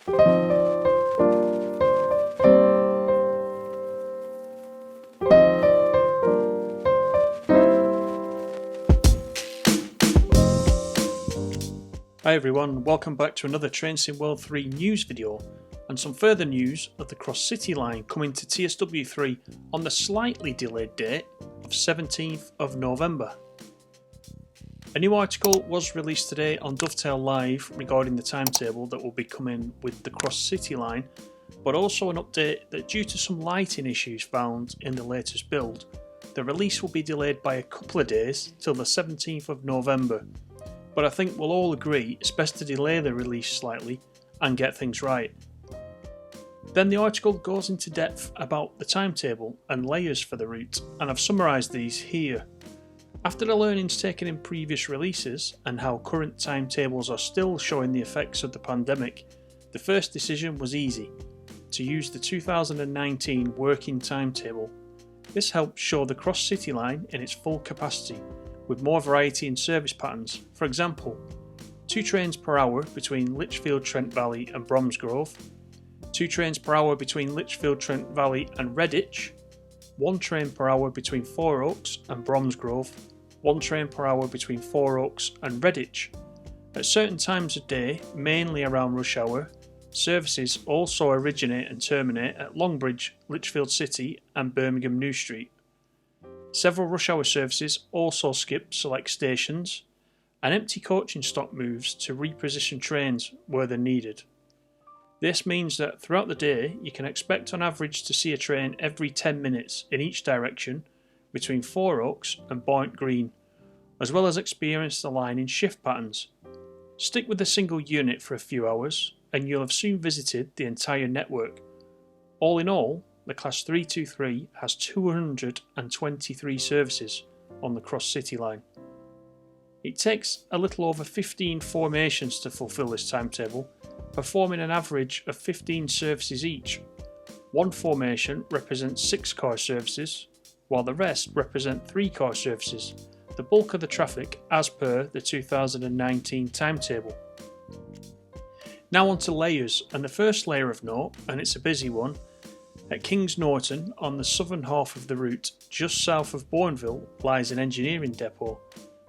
Hi everyone, welcome back to another Train Sim World 3 news video and some further news of the Cross City line coming to TSW3 on the slightly delayed date of 17th of November. A new article was released today on Dovetail Live regarding the timetable that will be coming with the Cross City line, but also an update that due to some lighting issues found in the latest build, the release will be delayed by a couple of days till the 17th of November. But I think we'll all agree it's best to delay the release slightly and get things right. Then the article goes into depth about the timetable and layers for the route, and I've summarised these here. After the learnings taken in previous releases and how current timetables are still showing the effects of the pandemic, the first decision was easy: to use the 2019 working timetable. This helps show the Cross City line in its full capacity, with more variety in service patterns. For example, 2 trains per hour between Lichfield, Trent Valley and Bromsgrove, 2 trains per hour between Lichfield, Trent Valley and Redditch, 1 train per hour between Four Oaks and Bromsgrove, 1 train per hour between Four Oaks and Redditch. At certain times of day, mainly around rush hour, services also originate and terminate at Longbridge, Lichfield City and Birmingham New Street. Several rush hour services also skip select stations, and empty coaching stock moves to reposition trains where they're needed. This means that throughout the day you can expect on average to see a train every 10 minutes in each direction between Four Oaks and Boynt Green, as well as experience the line in shift patterns. Stick with a single unit for a few hours and you'll have soon visited the entire network. All in all, the Class 323 has 223 services on the Cross City line. It takes a little over 15 formations to fulfil this timetable, performing an average of 15 services each. One formation represents 6 car services, while the rest represent 3 car services, the bulk of the traffic as per the 2019 timetable. Now on to layers, and the first layer of note, and it's a busy one, at Kings Norton, on the southern half of the route, just south of Bourneville, lies an engineering depot,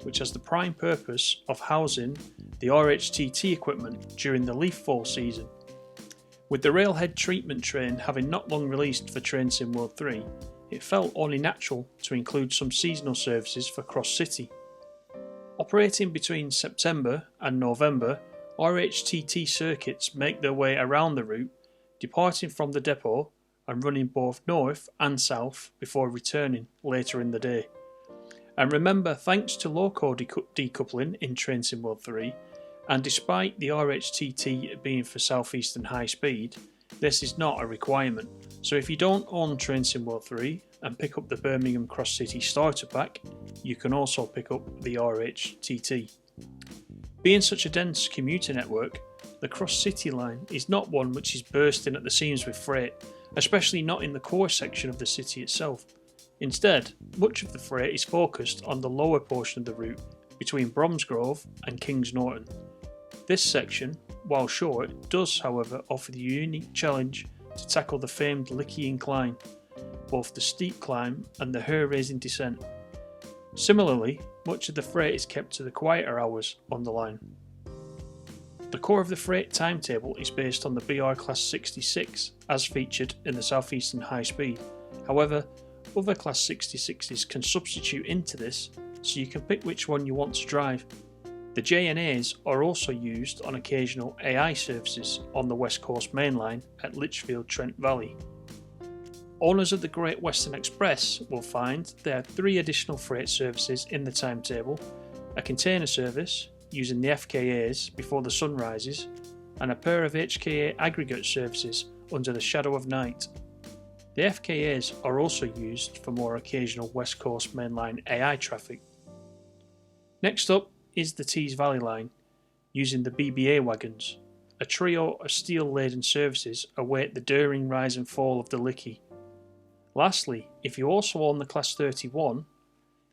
which has the prime purpose of housing the RHTT equipment during the leaf fall season. With the railhead treatment train having not long released for Train Sim World 3, it felt only natural to include some seasonal services for Cross City. Operating between September and November, RHTT circuits make their way around the route, departing from the depot and running both north and south before returning later in the day. And remember, thanks to loco decoupling in Train Sim World 3, and despite the RHTT being for southeastern high speed, this is not a requirement. So if you don't own Train Sim World 3 and pick up the Birmingham Cross City starter pack, you can also pick up the RHTT. Being such a dense commuter network, the Cross City line is not one which is bursting at the seams with freight, especially not in the core section of the city itself. Instead, much of the freight is focused on the lower portion of the route between Bromsgrove and Kings Norton. This section, while short, does however offer the unique challenge to tackle the famed Lickey Incline, both the steep climb and the hair-raising descent. Similarly, much of the freight is kept to the quieter hours on the line. The core of the freight timetable is based on the BR Class 66 as featured in the Southeastern High Speed. However, other Class 66s can substitute into this, so you can pick which one you want to drive. The JNAs are also used on occasional AI services on the West Coast Main Line at Lichfield Trent Valley. Owners of the Great Western Express will find there are 3 additional freight services in the timetable: a container service using the FKAs before the sun rises, and a pair of HKA aggregate services under the shadow of night. The FKAs are also used for more occasional West Coast Mainline AI traffic. Next up is the Tees Valley line, using the BBA wagons. A trio of steel-laden services await the daring rise and fall of the Lickey. Lastly, if you also own the Class 31,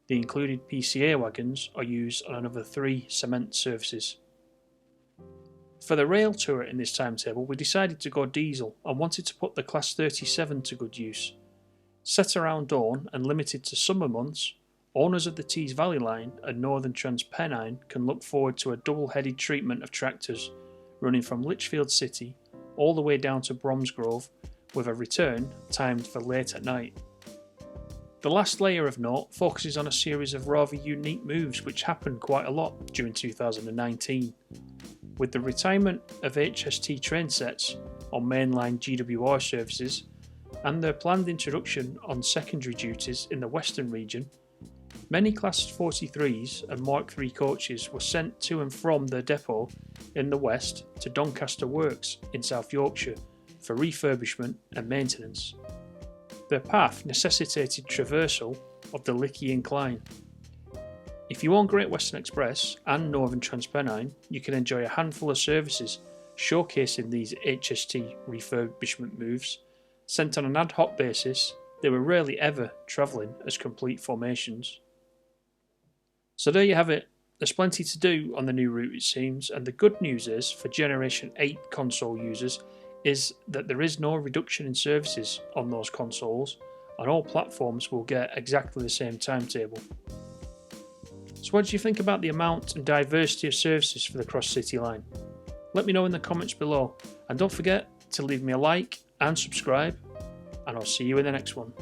the included PCA wagons are used on another 3 cement services. For the rail turret in this timetable, we decided to go diesel and wanted to put the Class 37 to good use. Set around dawn and limited to summer months, owners of the Tees Valley Line and Northern TransPennine can look forward to a double-headed treatment of tractors running from Lichfield City all the way down to Bromsgrove, with a return timed for late at night. The last layer of note focuses on a series of rather unique moves which happened quite a lot during 2019. With the retirement of HST train sets on mainline GWR services and their planned introduction on secondary duties in the Western region, many Class 43s and Mark III coaches were sent to and from their depot in the west to Doncaster Works in South Yorkshire for refurbishment and maintenance. Their path necessitated traversal of the Lickey Incline. If you own Great Western Express and Northern TransPennine, you can enjoy a handful of services showcasing these HST refurbishment moves. Sent on an ad hoc basis, they were rarely ever travelling as complete formations. So there you have it. There's plenty to do on the new route, it seems, and the good news is for Generation 8 console users is that there is no reduction in services on those consoles, and all platforms will get exactly the same timetable. So what do you think about the amount and diversity of services for the Cross City line? Let me know in the comments below, and don't forget to leave me a like and subscribe, and I'll see you in the next one.